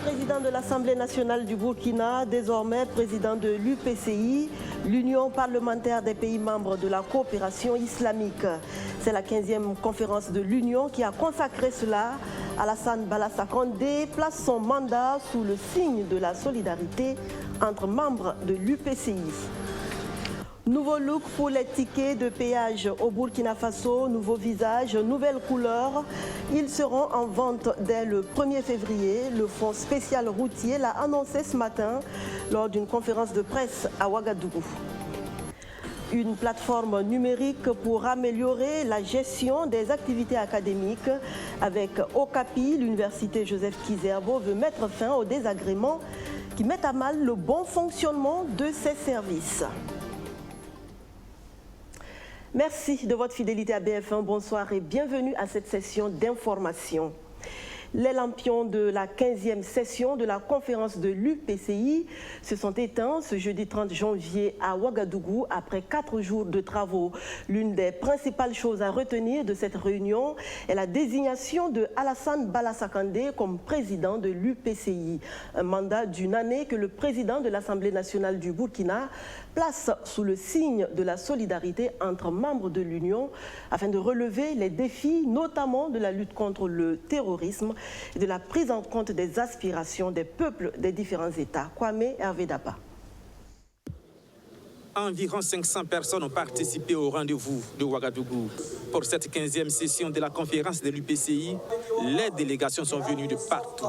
président de l'Assemblée nationale du Burkina, désormais président de l'UPCI, l'Union parlementaire des pays membres de la coopération islamique. C'est la 15e conférence de l'Union qui a consacré cela. Alassane Balaza Condé place son mandat sous le signe de la solidarité entre membres de l'UPCI. Nouveau look pour les tickets de péage au Burkina Faso, nouveau visage, nouvelle couleur. Ils seront en vente dès le 1er février. Le Fonds spécial routier l'a annoncé ce matin lors d'une conférence de presse à Ouagadougou. Une plateforme numérique pour améliorer la gestion des activités académiques. Avec Okapi, l'université Joseph Kizerbo veut mettre fin aux désagréments qui mettent à mal le bon fonctionnement de ses services. Merci de votre fidélité à BF1. Bonsoir et bienvenue à cette session d'information. Les lampions de la 15e session de la conférence de l'UPCI se sont éteints ce jeudi 30 janvier à Ouagadougou après 4 jours de travaux. L'une des principales choses à retenir de cette réunion est la désignation de Alassane Balaza Condé comme président de l'UPCI. Un mandat d'une année que le président de l'Assemblée nationale du Burkina place sous le signe de la solidarité entre membres de l'Union afin de relever les défis, notamment de la lutte contre le terrorisme et de la prise en compte des aspirations des peuples des différents États. Kwame Hervé Daba. Environ 500 personnes ont participé au rendez-vous de Ouagadougou. Pour cette 15e session de la conférence de l'UPCI, les délégations sont venues de partout.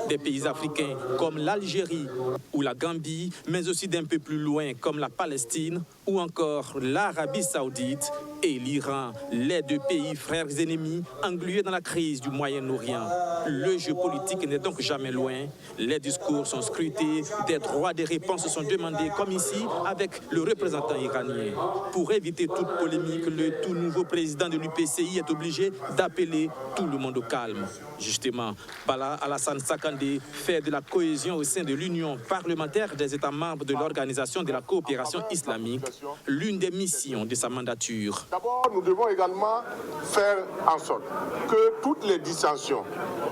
Des pays africains comme l'Algérie ou la Gambie, mais aussi d'un peu plus loin comme la Palestine ou encore l'Arabie Saoudite et l'Iran, les deux pays frères ennemis englués dans la crise du Moyen-Orient. Le jeu politique n'est donc jamais loin. Les discours sont scrutés, des droits de réponse sont demandés, comme ici avec le représentant iranien. Pour éviter toute polémique, le tout nouveau président de l'UPCI est obligé d'appeler tout le monde au calme. Justement, Bala Alassane Condé fait de la cohésion au sein de l'Union parlementaire des États membres de l'Organisation de la coopération islamique l'une des missions de sa mandature. D'abord, nous devons également faire en sorte que toutes les dissensions,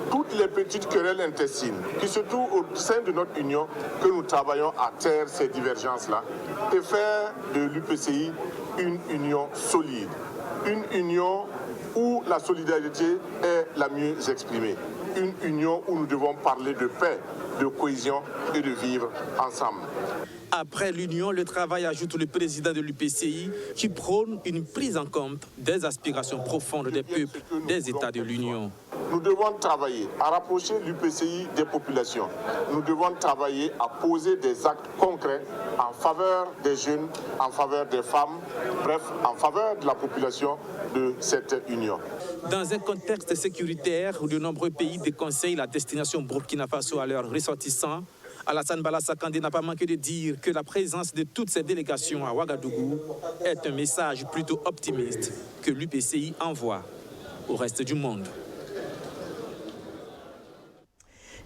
toutes les petites querelles intestines qui se trouvent au sein de notre Union, que nous travaillons à taire ces divergences-là et faire de l'UPCI une union solide, une union où la solidarité est la mieux exprimée, une union où nous devons parler de paix, de cohésion et de vivre ensemble. Après l'Union, le travail ajoute le président de l'UPCI qui prône une prise en compte des aspirations profondes des peuples des États de l'Union. Nous devons travailler à rapprocher l'UPCI des populations. Nous devons travailler à poser des actes concrets en faveur des jeunes, en faveur des femmes, bref, en faveur de la population de cette union. Dans un contexte sécuritaire où de nombreux pays déconseillent la destination Burkina Faso à leurs ressortissants, Alassane Balaza Condé n'a pas manqué de dire que la présence de toutes ces délégations à Ouagadougou est un message plutôt optimiste que l'UPCI envoie au reste du monde.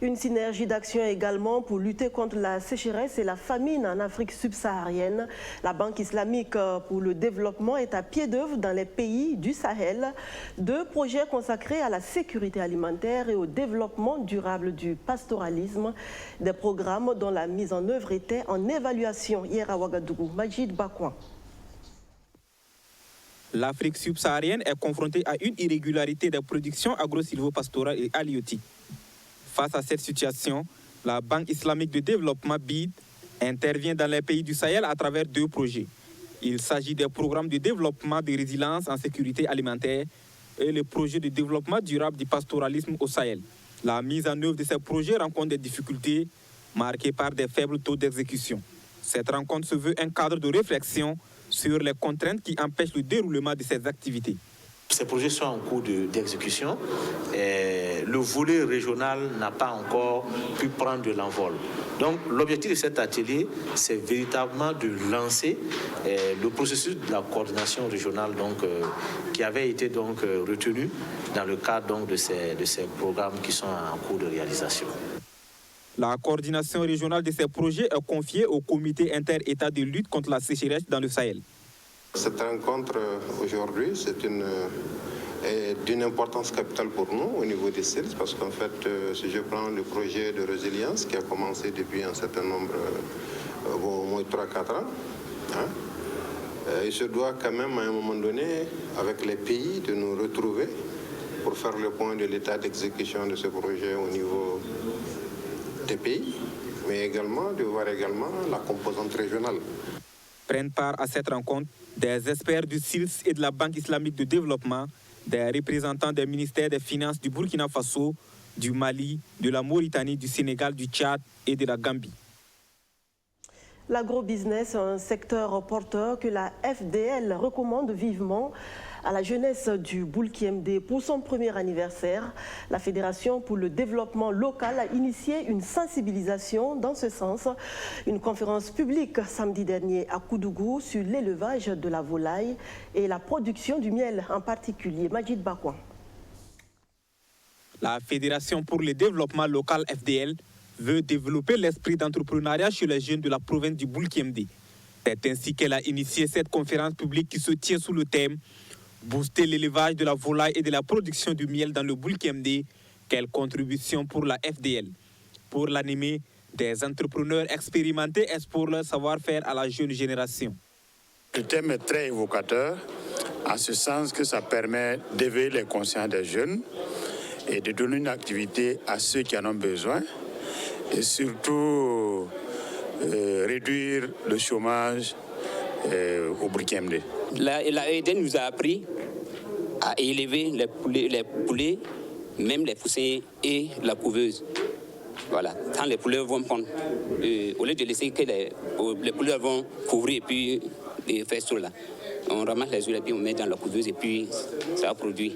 Une synergie d'action également pour lutter contre la sécheresse et la famine en Afrique subsaharienne. La Banque islamique pour le développement est à pied d'œuvre dans les pays du Sahel. 2 projets consacrés à la sécurité alimentaire et au développement durable du pastoralisme. Des programmes dont la mise en œuvre était en évaluation hier à Ouagadougou. Majid Bakouan. L'Afrique subsaharienne est confrontée à une irrégularité des productions agro-silvopastorales et halieutiques. Face à cette situation, la Banque islamique de développement BID intervient dans les pays du Sahel à travers 2 projets. Il s'agit des programmes de développement de résilience en sécurité alimentaire et le projet de développement durable du pastoralisme au Sahel. La mise en œuvre de ces projets rencontre des difficultés marquées par des faibles taux d'exécution. Cette rencontre se veut un cadre de réflexion sur les contraintes qui empêchent le déroulement de ces activités. Ces projets sont en cours d'exécution. Le volet régional n'a pas encore pu prendre de l'envol. Donc l'objectif de cet atelier, c'est véritablement de lancer le processus de la coordination régionale qui avait été retenu dans le cadre de ces programmes qui sont en cours de réalisation. La coordination régionale de ces projets est confiée au comité inter-État de lutte contre la sécheresse dans le Sahel. Cette rencontre aujourd'hui, c'est une est d'une importance capitale pour nous au niveau des SILS, parce qu'en fait, si je prends le projet de résilience qui a commencé depuis un certain nombre, au moins 3-4 ans, il se doit quand même à un moment donné, avec les pays, de nous retrouver pour faire le point de l'état d'exécution de ce projet au niveau des pays, mais également de voir également la composante régionale. Prennent part à cette rencontre des experts du SILS et de la Banque islamique de développement, des représentants des ministères des Finances du Burkina Faso, du Mali, de la Mauritanie, du Sénégal, du Tchad et de la Gambie. L'agrobusiness, un secteur porteur que la FDL recommande vivement à la jeunesse du Boulkiemde. Pour son premier anniversaire, la Fédération pour le développement local a initié une sensibilisation dans ce sens. Une conférence publique samedi dernier à Koudougou sur l'élevage de la volaille et la production du miel en particulier. Majid Bakouan. La Fédération pour le développement local FDL veut développer l'esprit d'entrepreneuriat chez les jeunes de la province du Boulkiemde. C'est ainsi qu'elle a initié cette conférence publique qui se tient sous le thème « Booster l'élevage de la volaille et de la production du miel dans le Boulkiemde, quelle contribution pour la FDL ?» Pour l'animer, des entrepreneurs expérimentés exposent leur savoir-faire à la jeune génération. Le thème est très évocateur, en ce sens que ça permet d'éveiller les consciences des jeunes et de donner une activité à ceux qui en ont besoin, et surtout réduire le chômage au Boulkiemde. La EDN nous a appris à élever les poulets, même les poussins et la couveuse. Voilà, quand les poulets vont prendre, au lieu de laisser que les poulets vont couvrir et puis faire cela, on ramasse les œufs et puis on met dans la couveuse et puis ça produit.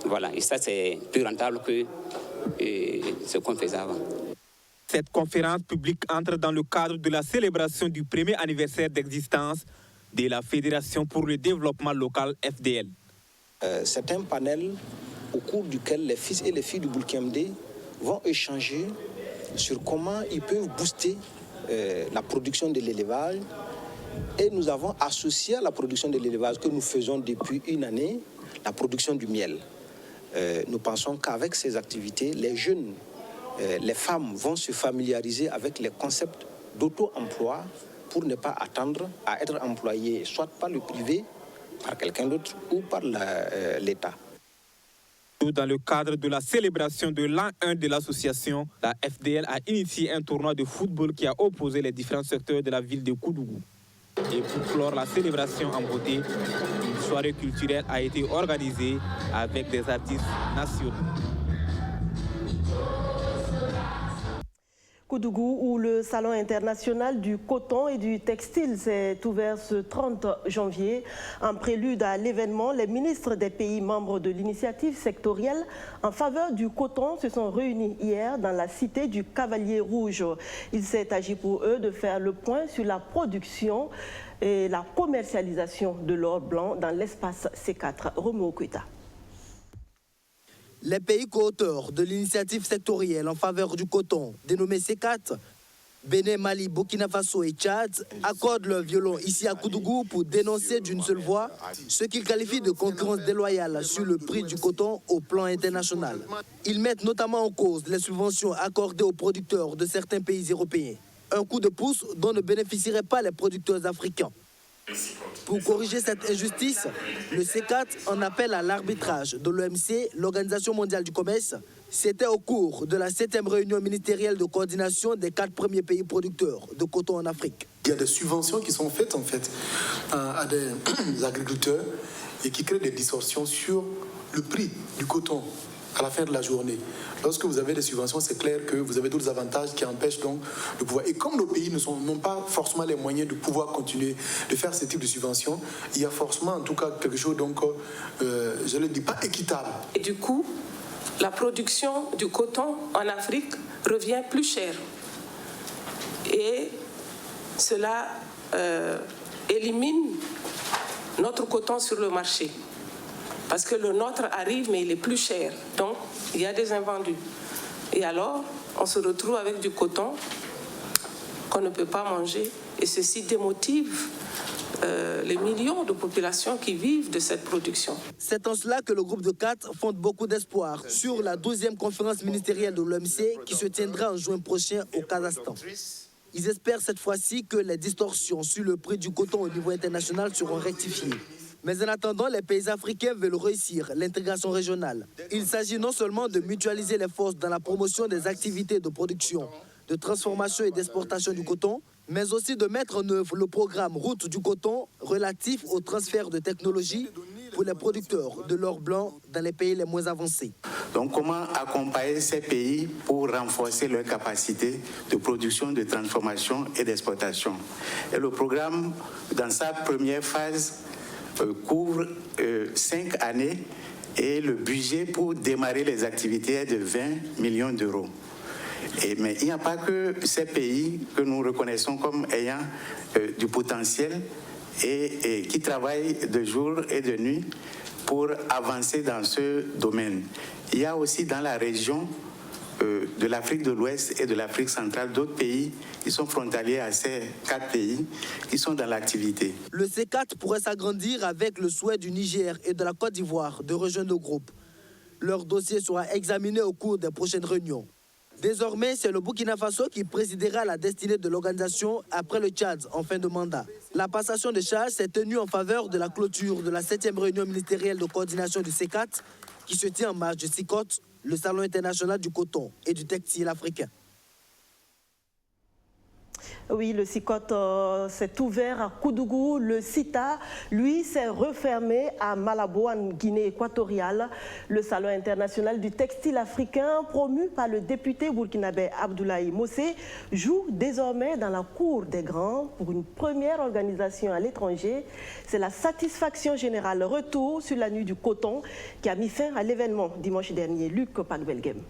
Voilà, et ça c'est plus rentable que ce qu'on faisait avant. Cette conférence publique entre dans le cadre de la célébration du premier anniversaire d'existence de la Fédération pour le développement local FDL. C'est un panel au cours duquel les fils et les filles du Boulkiemde vont échanger sur comment ils peuvent booster la production de l'élevage. Et nous avons associé à la production de l'élevage que nous faisons depuis une année, la production du miel. Nous pensons qu'avec ces activités, les jeunes, les femmes vont se familiariser avec les concepts d'auto-emploi pour ne pas attendre à être employés soit par le privé, par quelqu'un d'autre ou par l'État. Dans le cadre de la célébration de l'an 1 de l'association, la FDL a initié un tournoi de football qui a opposé les différents secteurs de la ville de Koudougou. Et pour clore la célébration en beauté, une soirée culturelle a été organisée avec des artistes nationaux. Koudougou, où le Salon international du coton et du textile s'est ouvert ce 30 janvier. En prélude à l'événement, les ministres des pays membres de l'initiative sectorielle en faveur du coton se sont réunis hier dans la cité du Cavalier Rouge. Il s'est agi pour eux de faire le point sur la production et la commercialisation de l'or blanc dans l'espace C4. Romo Okuita. Les pays co-auteurs de l'initiative sectorielle en faveur du coton, dénommée C4, Bénin, Mali, Burkina Faso et Tchad, accordent leur violon ici à Koudougou pour dénoncer d'une seule voix ce qu'ils qualifient de concurrence déloyale sur le prix du coton au plan international. Ils mettent notamment en cause les subventions accordées aux producteurs de certains pays européens. Un coup de pouce dont ne bénéficieraient pas les producteurs africains. Pour corriger cette injustice, le C4 en appelle à l'arbitrage de l'OMC, l'Organisation mondiale du commerce. C'était au cours de la 7e réunion ministérielle de coordination des 4 premiers pays producteurs de coton en Afrique. Il y a des subventions qui sont faites à des agriculteurs et qui créent des distorsions sur le prix du coton à la fin de la journée. Lorsque vous avez des subventions, c'est clair que vous avez d'autres avantages qui empêchent donc de pouvoir. Et comme nos pays n'ont pas forcément les moyens de pouvoir continuer de faire ce type de subventions, il y a forcément en tout cas quelque chose, donc, je ne le dis pas équitable. Et du coup, la production du coton en Afrique revient plus cher. Et cela élimine notre coton sur le marché. Parce que le nôtre arrive, mais il est plus cher. Donc, il y a des invendus. Et alors, on se retrouve avec du coton qu'on ne peut pas manger. Et ceci démotive les millions de populations qui vivent de cette production. C'est en cela que le groupe de 4 fonde beaucoup d'espoir sur la 12e conférence ministérielle de l'OMC qui se tiendra en juin prochain au Kazakhstan. Ils espèrent cette fois-ci que les distorsions sur le prix du coton au niveau international seront rectifiées. Mais en attendant, les pays africains veulent réussir l'intégration régionale. Il s'agit non seulement de mutualiser les forces dans la promotion des activités de production, de transformation et d'exportation du coton, mais aussi de mettre en œuvre le programme Route du coton relatif au transfert de technologies pour les producteurs de l'or blanc dans les pays les moins avancés. Donc comment accompagner ces pays pour renforcer leur capacité de production, de transformation et d'exportation? Et le programme, dans sa première phase, couvre 5 années et le budget pour démarrer les activités est de 20 millions d'euros. Mais il n'y a pas que ces pays que nous reconnaissons comme ayant du potentiel et qui travaillent de jour et de nuit pour avancer dans ce domaine. Il y a aussi dans la région de l'Afrique de l'Ouest et de l'Afrique centrale d'autres pays qui sont frontaliers à ces 4 pays qui sont dans l'activité. Le C4 pourrait s'agrandir avec le souhait du Niger et de la Côte d'Ivoire de rejoindre le groupe. Leur dossier sera examiné au cours des prochaines réunions. Désormais, c'est le Burkina Faso qui présidera la destinée de l'organisation après le Tchad en fin de mandat. La passation de charges s'est tenue en faveur de la clôture de la 7e réunion ministérielle de coordination du C4 qui se tient en marge de SICOT, le Salon international du coton et du textile africain. Oui, le SICOT s'est ouvert à Koudougou. Le CITA, lui, s'est refermé à Malabo, en Guinée équatoriale. Le Salon international du textile africain, promu par le député burkinabé Abdoulaye Mossé, joue désormais dans la cour des grands pour une première organisation à l'étranger. C'est la satisfaction générale. Retour sur la nuit du coton qui a mis fin à l'événement dimanche dernier. Luc Pakbelgem.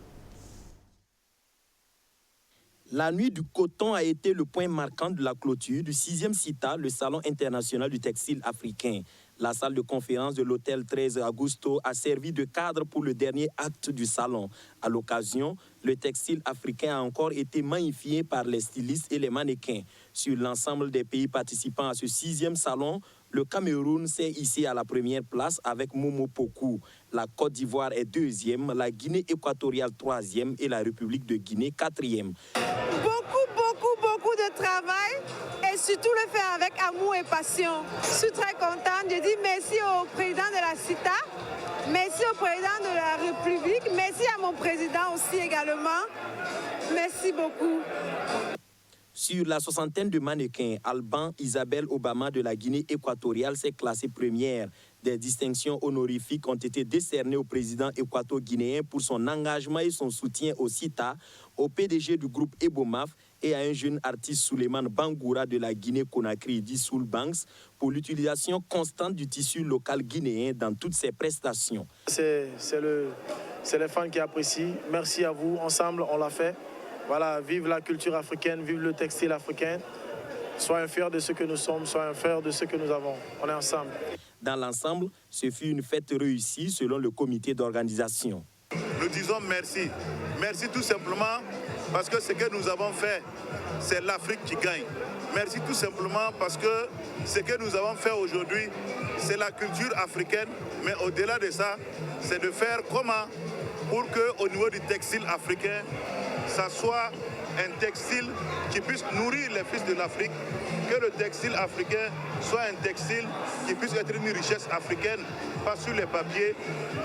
La nuit du coton a été le point marquant de la clôture du 6e CITA, le Salon international du textile africain. La salle de conférence de l'hôtel 13 Augusto a servi de cadre pour le dernier acte du salon. À l'occasion, le textile africain a encore été magnifié par les stylistes et les mannequins. Sur l'ensemble des pays participants à ce 6e salon, le Cameroun s'est hissé à la première place avec Momo Pokou. La Côte d'Ivoire est 2e, la Guinée équatoriale 3e et la République de Guinée 4e. Beaucoup de travail et surtout le faire avec amour et passion. Je suis très contente. Je dis merci au président de la CITA, merci au président de la République, merci à mon président aussi également. Merci beaucoup. Sur la soixantaine de mannequins, Alban Isabelle Obama de la Guinée équatoriale s'est classée première. Des distinctions honorifiques ont été décernées au président équato-guinéen pour son engagement et son soutien au CITA, au PDG du groupe Ebomaf et à un jeune artiste Souleymane Bangoura de la Guinée-Conakry, dit Soul Banks, pour l'utilisation constante du tissu local guinéen dans toutes ses prestations. C'est les fans qui apprécient. Merci à vous. Ensemble, on l'a fait. Voilà, vive la culture africaine, vive le textile africain. Soyons fiers de ce que nous sommes, soyons fiers de ce que nous avons. On est ensemble. Dans l'ensemble, ce fut une fête réussie selon le comité d'organisation. Nous disons merci. Merci tout simplement parce que ce que nous avons fait, c'est l'Afrique qui gagne. Merci tout simplement parce que ce que nous avons fait aujourd'hui, c'est la culture africaine. Mais au-delà de ça, c'est de faire comment pour qu'au niveau du textile africain, ça soit un textile qui puisse nourrir les fils de l'Afrique, que le textile africain soit un textile qui puisse être une richesse africaine, pas sur les papiers,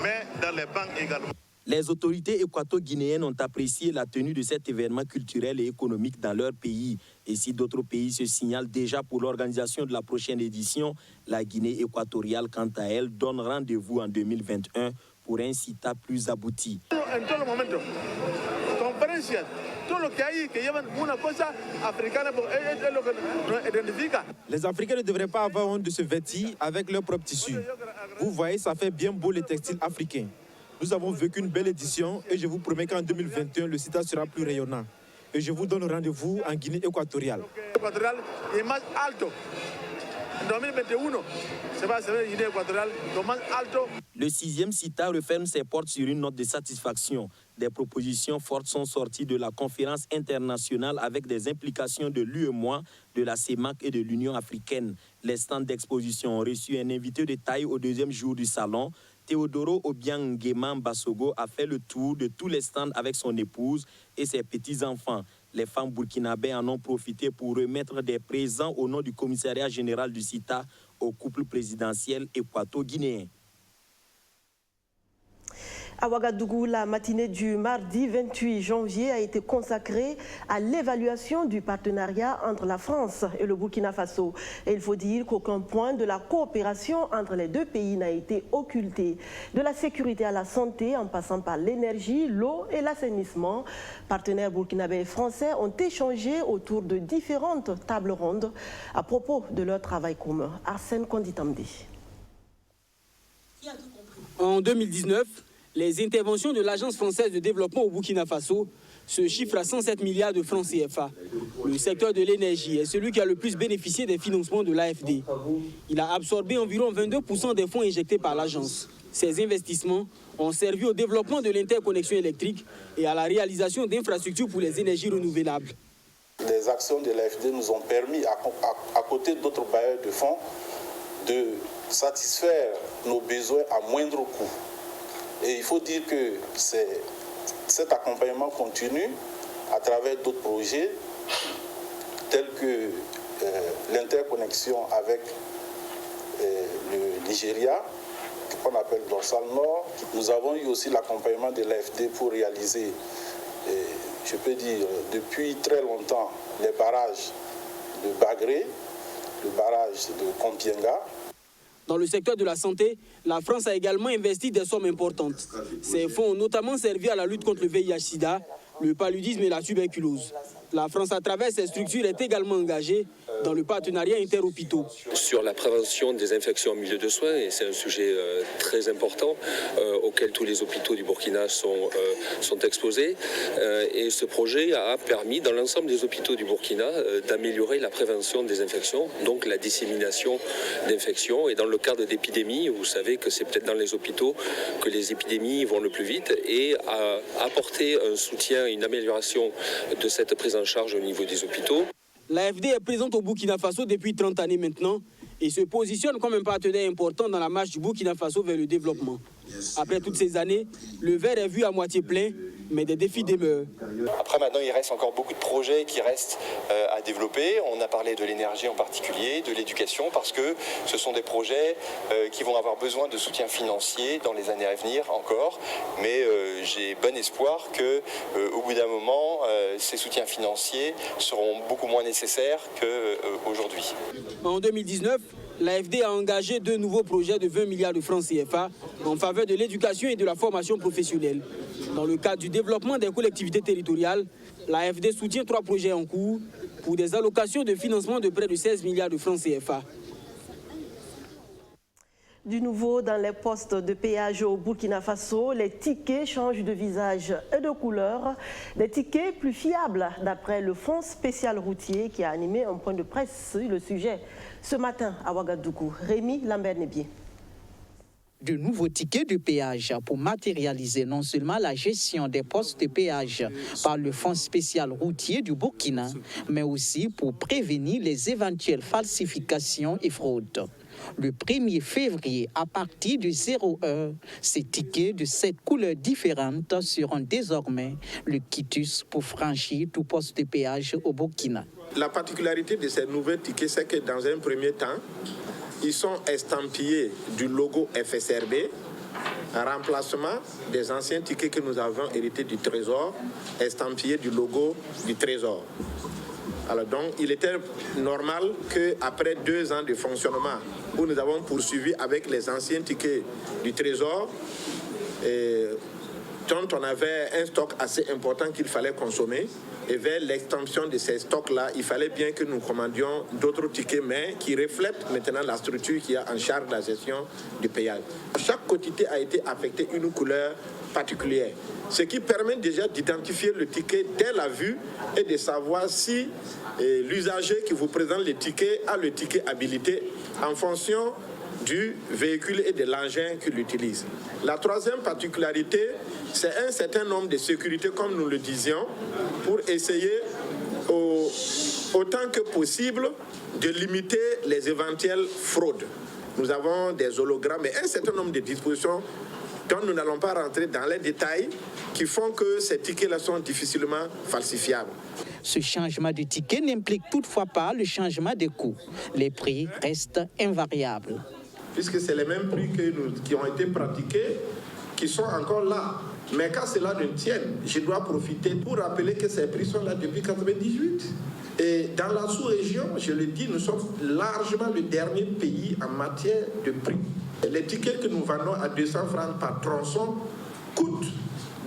mais dans les banques également. Les autorités équato-guinéennes ont apprécié la tenue de cet événement culturel et économique dans leur pays. Et si d'autres pays se signalent déjà pour l'organisation de la prochaine édition, la Guinée équatoriale, quant à elle, donne rendez-vous en 2021 pour un CITA plus abouti. Les Africains ne devraient pas avoir honte de se vêtir avec leur propre tissu. Vous voyez, ça fait bien beau les textiles africains. Nous avons vécu une belle édition et je vous promets qu'en 2021, le CITA sera plus rayonnant. Et je vous donne rendez-vous en Guinée équatoriale. 2021, se va a hacer en Guinea Ecuatorial lo más alto. Le 6e CITA referme ses portes sur une note de satisfaction. Des propositions fortes sont sorties de la conférence internationale avec des implications de l'UEMOA, de la CEMAC et de l'Union africaine. Les stands d'exposition ont reçu un invité de taille au 2e jour du salon. Théodoro Obiang Nguema Bassogo a fait le tour de tous les stands avec son épouse et ses petits-enfants. Les femmes burkinabées en ont profité pour remettre des présents au nom du commissariat général du CITA au couple présidentiel équato-guinéen. À Ouagadougou, la matinée du mardi 28 janvier a été consacrée à l'évaluation du partenariat entre la France et le Burkina Faso. Et il faut dire qu'aucun point de la coopération entre les deux pays n'a été occulté. De la sécurité à la santé, en passant par l'énergie, l'eau et l'assainissement, partenaires burkinabés et français ont échangé autour de différentes tables rondes à propos de leur travail commun. Arsène Konditamdi. En 2019, les interventions de l'Agence française de développement au Burkina Faso se chiffrent à 107 milliards de francs CFA. Le secteur de l'énergie est celui qui a le plus bénéficié des financements de l'AFD. Il a absorbé environ 22% des fonds injectés par l'agence. Ces investissements ont servi au développement de l'interconnexion électrique et à la réalisation d'infrastructures pour les énergies renouvelables. Les actions de l'AFD nous ont permis, à côté d'autres bailleurs de fonds, de satisfaire nos besoins à moindre coût. Et il faut dire que cet accompagnement continue à travers d'autres projets tels que l'interconnexion avec le Nigeria, qu'on appelle Dorsal Nord. Nous avons eu aussi l'accompagnement de l'AFD pour réaliser, je peux dire, depuis très longtemps, les barrages de Bagré, le barrage de Kompienga. Dans le secteur de la santé, la France a également investi des sommes importantes. Ces fonds ont notamment servi à la lutte contre le VIH-Sida, le paludisme et la tuberculose. La France, à travers ses structures, est également engagée dans le partenariat interhôpitaux. Sur la prévention des infections en milieu de soins, et c'est un sujet très important auquel tous les hôpitaux du Burkina sont exposés. Et ce projet a permis, dans l'ensemble des hôpitaux du Burkina, d'améliorer la prévention des infections, donc la dissémination d'infections. Et dans le cadre d'épidémies, vous savez que c'est peut-être dans les hôpitaux que les épidémies vont le plus vite, et à apporter un soutien, une amélioration de cette prise en charge au niveau des hôpitaux. L'AFD est présente au Burkina Faso depuis 30 années maintenant et se positionne comme un partenaire important dans la marche du Burkina Faso vers le développement. Après toutes ces années, le verre est vu à moitié plein, mais des défis demeurent. Après, maintenant, il reste encore beaucoup de projets qui restent à développer. On a parlé de l'énergie en particulier, de l'éducation, parce que ce sont des projets qui vont avoir besoin de soutien financier dans les années à venir encore. Mais j'ai bon espoir qu'au bout d'un moment, ces soutiens financiers seront beaucoup moins nécessaires qu'aujourd'hui. En 2019, l'AFD a engagé 2 nouveaux projets de 20 milliards de francs CFA en faveur de l'éducation et de la formation professionnelle. Dans le cadre du développement des collectivités territoriales, l'AFD soutient 3 projets en cours pour des allocations de financement de près de 16 milliards de francs CFA. Du nouveau dans les postes de péage au Burkina Faso, les tickets changent de visage et de couleur. Des tickets plus fiables d'après le Fonds spécial routier qui a animé un point de presse sur le sujet ce matin à Ouagadougou. Rémi Lambert-Nébier. De nouveaux tickets de péage pour matérialiser non seulement la gestion des postes de péage par le Fonds spécial routier du Burkina, mais aussi pour prévenir les éventuelles falsifications et fraudes. Le 1er février, à partir de 0 heure, ces tickets de 7 couleurs différentes seront désormais le quitus pour franchir tout poste de péage au Burkina. La particularité de ces nouveaux tickets, c'est que dans un premier temps, ils sont estampillés du logo FSRB, un remplacement des anciens tickets que nous avons hérités du Trésor, estampillés du logo du Trésor. Alors donc, il était normal qu'après 2 ans de fonctionnement, où nous avons poursuivi avec les anciens tickets du Trésor, dont on avait un stock assez important qu'il fallait consommer, et vers l'extension de ces stocks-là, il fallait bien que nous commandions d'autres tickets, mais qui reflètent maintenant la structure qui a en charge de la gestion du péage. Chaque quotité a été affectée une couleur particulière, ce qui permet déjà d'identifier le ticket dès la vue et de savoir si l'usager qui vous présente le ticket a le ticket habilité en fonction du véhicule et de l'engin qu'il utilise. La troisième particularité, c'est un certain nombre de sécurités, comme nous le disions, pour essayer autant que possible de limiter les éventuelles fraudes. Nous avons des hologrammes et un certain nombre de dispositions dont nous n'allons pas rentrer dans les détails qui font que ces tickets-là sont difficilement falsifiables. Ce changement de ticket n'implique toutefois pas le changement des coûts. Les prix restent invariables. Puisque c'est les mêmes prix qui ont été pratiqués, qui sont encore là. Mais quand cela ne tienne, je dois profiter pour rappeler que ces prix sont là depuis 1998. Et dans la sous-région, je le dis, nous sommes largement le dernier pays en matière de prix. Les tickets que nous vendons à 200 francs par tronçon coûtent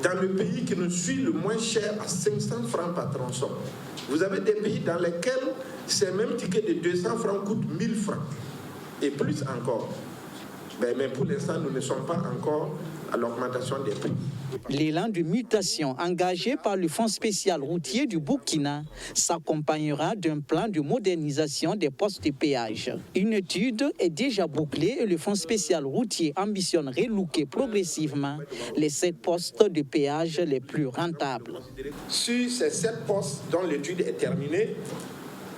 dans le pays qui nous suit le moins cher à 500 francs par tronçon. Vous avez des pays dans lesquels ces mêmes tickets de 200 francs coûtent 1000 francs. Et plus encore. Mais pour l'instant, nous ne sommes pas encore à l'augmentation des prix. L'élan de mutation engagé par le Fonds spécial routier du Burkina s'accompagnera d'un plan de modernisation des postes de péage. Une étude est déjà bouclée et le Fonds spécial routier ambitionne relooker progressivement les 7 postes de péage les plus rentables. Sur ces 7 postes dont l'étude est terminée,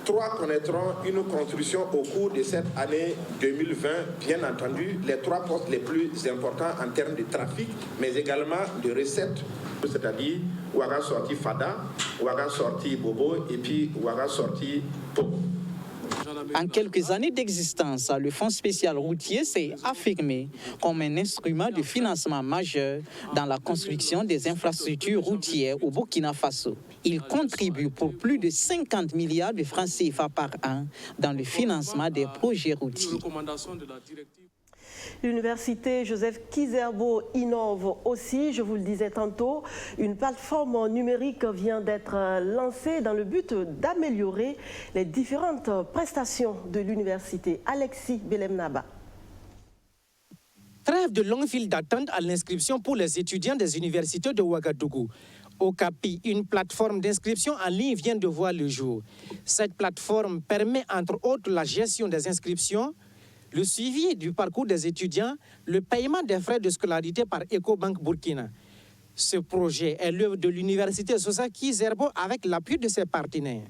3 connaîtront une construction au cours de cette année 2020, bien entendu, les 3 postes les plus importants en termes de trafic, mais également de recettes, c'est-à-dire Ouaga sorti Fada, Ouaga sorti Bobo et puis Ouaga sorti Po. En quelques années d'existence, le Fonds spécial routier s'est affirmé comme un instrument de financement majeur dans la construction des infrastructures routières au Burkina Faso. Il contribue pour plus de 50 milliards de francs CFA par an dans le financement des projets routiers. L'université Joseph Kizerbo innove aussi, je vous le disais tantôt, une plateforme numérique vient d'être lancée dans le but d'améliorer les différentes prestations de l'université. Alexis Belemnaba. Trêve de longues files d'attente à l'inscription pour les étudiants des universités de Ouagadougou. Okapi, une plateforme d'inscription en ligne vient de voir le jour. Cette plateforme permet entre autres la gestion des inscriptions, le suivi du parcours des étudiants, le paiement des frais de scolarité par Ecobank Burkina. Ce projet est l'œuvre de l'université Joseph Kizerbo avec l'appui de ses partenaires.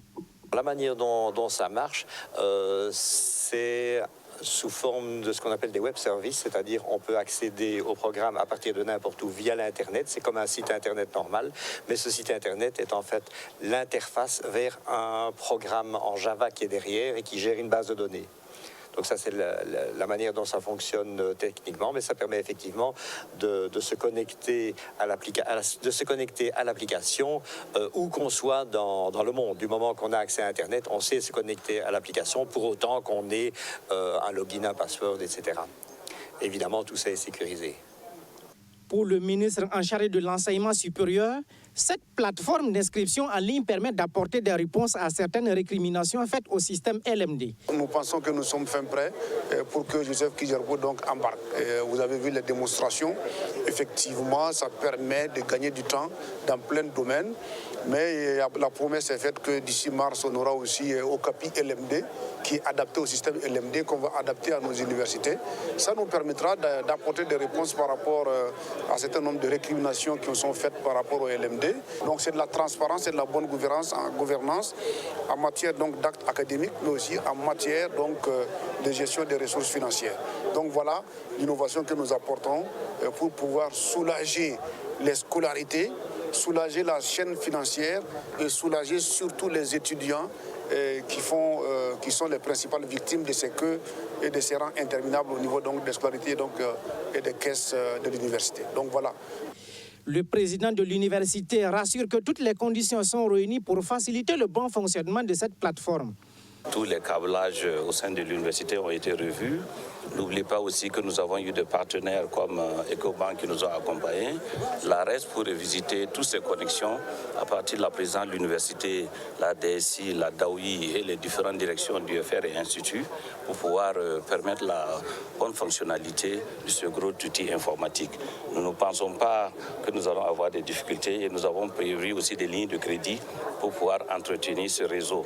La manière dont ça marche, c'est sous forme de ce qu'on appelle des web services, c'est-à-dire on peut accéder au programme à partir de n'importe où via l'Internet. C'est comme un site Internet normal, mais ce site Internet est en fait l'interface vers un programme en Java qui est derrière et qui gère une base de données. Donc ça, c'est la manière dont ça fonctionne techniquement, mais ça permet effectivement de se connecter à l'application où qu'on soit dans le monde. Du moment qu'on a accès à Internet, on sait se connecter à l'application pour autant qu'on ait un login, un password, etc. Évidemment, tout ça est sécurisé. Pour le ministre en charge de l'enseignement supérieur, cette plateforme d'inscription en ligne permet d'apporter des réponses à certaines récriminations faites au système LMD. Nous pensons que nous sommes fin prêts pour que Joseph Kizerbo donc embarque. Vous avez vu les démonstrations. Effectivement, ça permet de gagner du temps dans plein de domaines. Mais la promesse est faite que d'ici mars, on aura aussi Okapi LMD qui est adapté au système LMD qu'on va adapter à nos universités. Ça nous permettra d'apporter des réponses par rapport à un certain nombre de récriminations qui sont faites par rapport au LMD. Donc c'est de la transparence et de la bonne gouvernance en matière d'actes académiques, mais aussi en matière de gestion des ressources financières. Donc voilà l'innovation que nous apportons pour pouvoir soulager les scolarités, soulager la chaîne financière et soulager surtout les étudiants qui sont les principales victimes de ces queues et de ces rangs interminables au niveau des scolarités et des caisses de l'université. Donc voilà. Le président de l'université rassure que toutes les conditions sont réunies pour faciliter le bon fonctionnement de cette plateforme. Tous les câblages au sein de l'université ont été revus. N'oubliez pas aussi que nous avons eu des partenaires comme Ecobank qui nous ont accompagnés. La RES pour visiter toutes ces connexions à partir de la présidence de l'université, la DSI, la DAOI et les différentes directions du FR et Institut pour pouvoir permettre la bonne fonctionnalité de ce gros outil informatique. Nous ne pensons pas que nous allons avoir des difficultés et nous avons prévu aussi des lignes de crédit pour pouvoir entretenir ce réseau.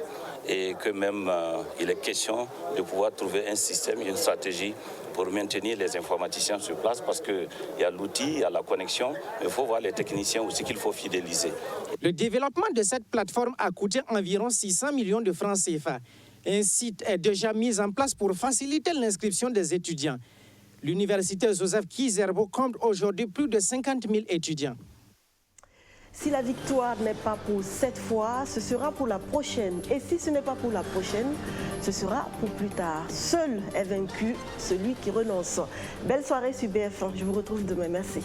Et que même il est question de pouvoir trouver un système, une stratégie pour maintenir les informaticiens sur place parce qu'il y a l'outil, il y a la connexion, mais il faut voir les techniciens aussi qu'il faut fidéliser. Le développement de cette plateforme a coûté environ 600 millions de francs CFA. Un site est déjà mis en place pour faciliter l'inscription des étudiants. L'université Joseph Kizerbo compte aujourd'hui plus de 50 000 étudiants. Si la victoire n'est pas pour cette fois, ce sera pour la prochaine. Et si ce n'est pas pour la prochaine, ce sera pour plus tard. Seul est vaincu celui qui renonce. Belle soirée sur BF1. Je vous retrouve demain. Merci.